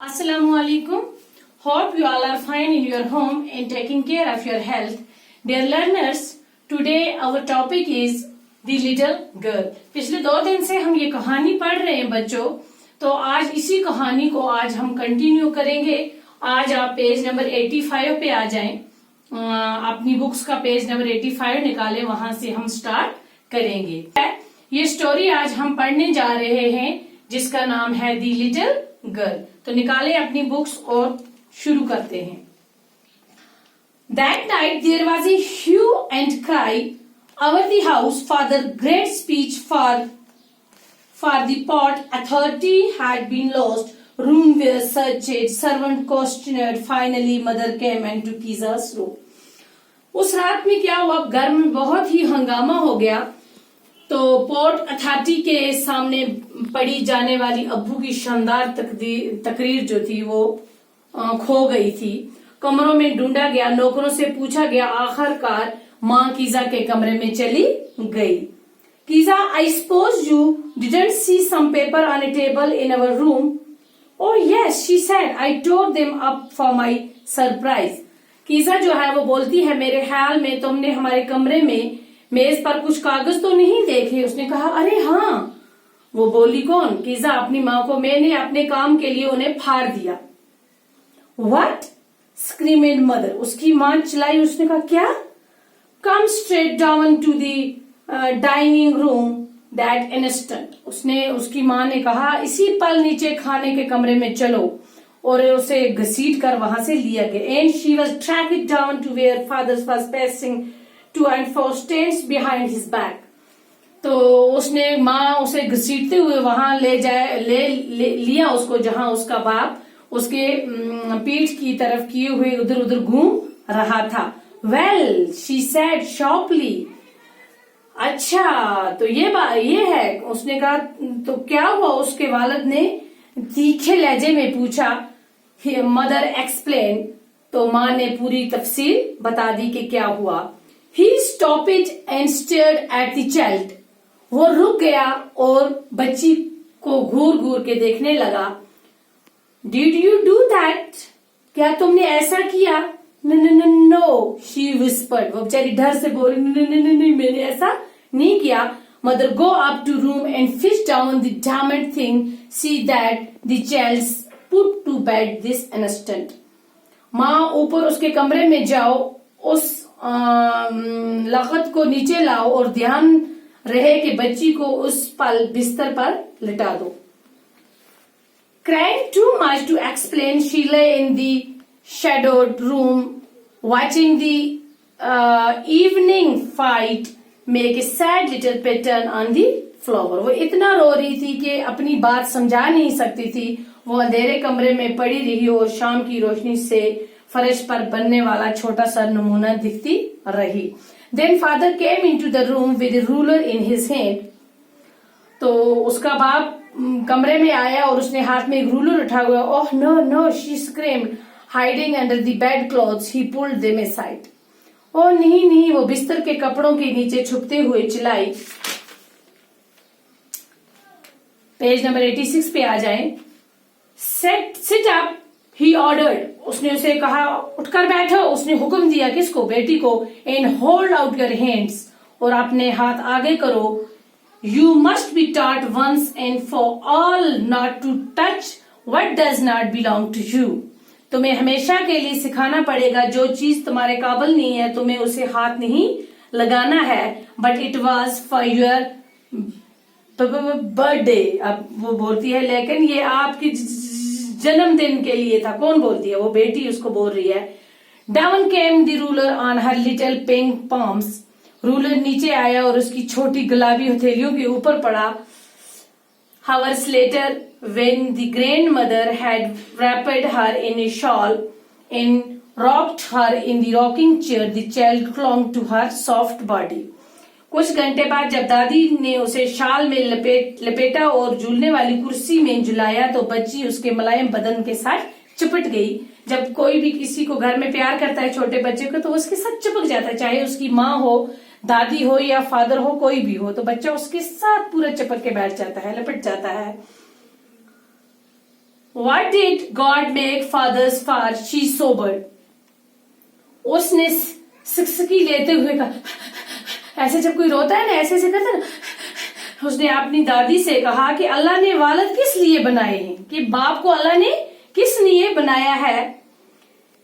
Assalamu alaikum. Hope you all are fine in your home and taking care of your health. Dear learners, today our topic is The Little Girl. पिछले 2 दिन से हम ये कहानी पढ़ रहे हैं बच्चों, तो आज इसी कहानी को आज हम कंटिन्यू करेंगे। आज आप पेज नंबर 85 पे आ जाएं, अपनी बुक्स का पेज नंबर 85 निकालें, वहां से हम स्टार्ट करेंगे। ये स्टोरी आज हम पढ़ने जा रहे हैं जिसका नाम है दी लिटिल गर्ल। तो निकालें अपनी बुक्स और शुरू करते हैं। That night there was a hue and cry over the house for the great speech for the port authority had been lost. Room were searched, servant questioned. Finally, mother came into Kiza's room. उस रात में क्या हुआ, घर में बहुत ही हंगामा हो गया। तो पोर्ट अथॉरिटी के सामने पढ़ी जाने वाली अब्बू की शानदार तकरीर जो थी वो खो गई थी। कमरों में ढूंढा गया, नौकरों से पूछा गया, आखिरकार माँ कीजा के कमरे में चली गई। कीजा, I suppose you didn't see some paper on a table in our room? Oh yes, she said, I tore them up for my surprise. कीजा जो है वो बोलती है, मेरे ख्याल में तुमने हमारे कमरे में मेज पर कुछ कागज तो नहीं देखे? उसने कहा, अरे हाँ। वो बोली, कौन? कीजा, अपनी माँ को मैंने अपने काम के लिए उन्हें फाड़ दिया। व्हाट? Screamed mother. उसकी माँ चिल्लाई। उसने कहा, क्या? Come straight down to the dining room that instant. उसकी माँ ने कहा, इसी पल नीचे खाने के कमरे में चलो, और उसे घसीट कर वहां से लिया गया। And she was tracked down to where father was pacing to and fro stands behind his back. तो उसने माँ उसे घसीटते हुए वहां लिया उसको, जहां उसका बाप उसके पीठ की तरफ किए हुए उधर उधर घूम रहा था। Well, she said sharply. अच्छा, तो ये है। उसने कहा, तो क्या हुआ? उसके वालिद ने तीखे लहजे में पूछा। Mother explain. तो माँ ने पूरी तफसील बता दी कि क्या हुआ। He stopped and stared at the child. वो रुक गया और बच्ची को घूर घूर के देखने लगा। Did you do that? क्या तुमने ऐसा किया? No, she whispered. वो बेचारी डर से बोली, नहीं, मैंने ऐसा नहीं किया। Mother, go up to room and fish down the damned thing. See that the child's put to bed this instant. माँ, ऊपर उसके कमरे में जाओ, उस लगत को नीचे लाओ और ध्यान रहे कि बच्ची को उस पल बिस्तर पर लिटा दो। Crying too much to explain, she lay in the shadowed room watching the evening fight make a sad little pattern on the floor. वो इतना रो रही थी कि अपनी बात समझा नहीं सकती थी। वो अंधेरे कमरे में पड़ी रही और शाम की रोशनी से फर्श पर बनने वाला छोटा सा नमूना दिखती रही। Then father came into the room with a ruler in his hand. तो उसका बाप कमरे में आया और उसने हाथ में एक रूलर उठा हुआ। ओह no, she screamed, hiding under the bed clothes. He pulled them aside. ओह नहीं, वो बिस्तर के कपड़ों के नीचे छुपते हुए चिल्लाई। पेज नंबर 86 पे आ जाएं। Sit up, he ordered. उसने उसे कहा, उठकर बैठो। उसने हुक्म दिया, किसको? बेटी को। And hold out your hands, और अपने हाथ आगे करो। You must be taught once and for all not to touch what does not belong to you. तुम्हें हमेशा के लिए सिखाना पड़ेगा, जो चीज तुम्हारे काबिल नहीं है तुम्हें उसे हाथ नहीं लगाना है। But it was for your birthday. अब वो बोलती है, लेकिन ये आपकी जन्मदिन के लिए था। कौन बोलती है? वो बेटी उसको बोल रही है। Down came the ruler on her little pink palms. Ruler नीचे आया और उसकी छोटी गुलाबी हथेलियों के ऊपर पड़ा। Hours later, when the grandmother had wrapped her in a shawl and rocked her in the rocking chair, the child clung to her soft body. कुछ घंटे बाद जब दादी ने उसे शाल में लपेटा और झूलने वाली कुर्सी में झुलाया, तो बच्ची उसके मुलायम बदन के साथ चिपट गई। जब कोई भी किसी को घर में प्यार करता है, छोटे बच्चे को, तो उसके साथ चिपक जाता है, चाहे उसकी माँ हो, दादी हो या फादर हो, कोई भी हो, तो बच्चा उसके साथ पूरा चिपक के बैठ जाता है, लपट जाता है। What did God make fathers for? She sobered. उसने सिकसिकी लेते हुए कहा, ऐसे जब कोई रोता है ना, ऐसे करता है ना, उसने अपनी दादी से कहा कि अल्लाह ने वालिद किस लिए बनाए हैं, कि बाप को अल्लाह ने किस लिए बनाया है.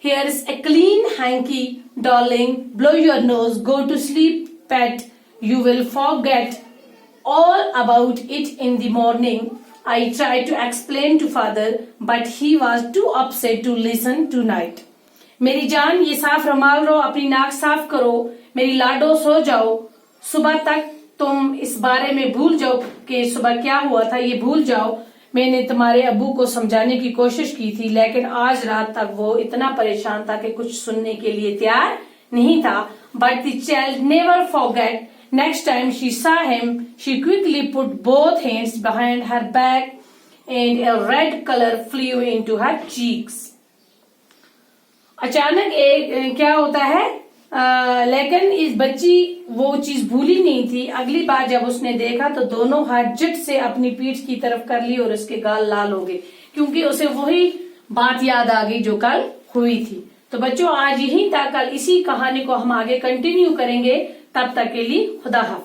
Here is a clean hanky, darling, blow your nose, go to sleep, pet, you will forget all about it in the morning. I tried to explain to father, but he was too upset to listen tonight. मेरी जान, ये साफ रुमाल लो, अपनी नाक साफ करो, मेरी लाडो सो जाओ, सुबह तक तुम इस बारे में भूल जाओ कि सुबह क्या हुआ था, ये भूल जाओ. मैंने तुम्हारे अब्बू को समझाने की कोशिश की थी, लेकिन आज रात तक वो इतना परेशान था कि कुछ सुनने के लिए तैयार नहीं था. But the child never forgot. Next time she saw him, she quickly put both hands behind her back and a red color flew into her cheeks. अचानक एक क्या होता है, लेकिन इस बच्ची वो चीज भूली नहीं थी. अगली बार जब उसने देखा तो दोनों हाथ झट से अपनी पीठ की तरफ कर ली और उसके गाल लाल हो गए, क्योंकि उसे वही बात याद आ गई जो कल हुई थी. तो बच्चों, आज यहीं तक, कल इसी कहानी को हम आगे कंटिन्यू करेंगे. तब तक के लिए खुदा हाफिज.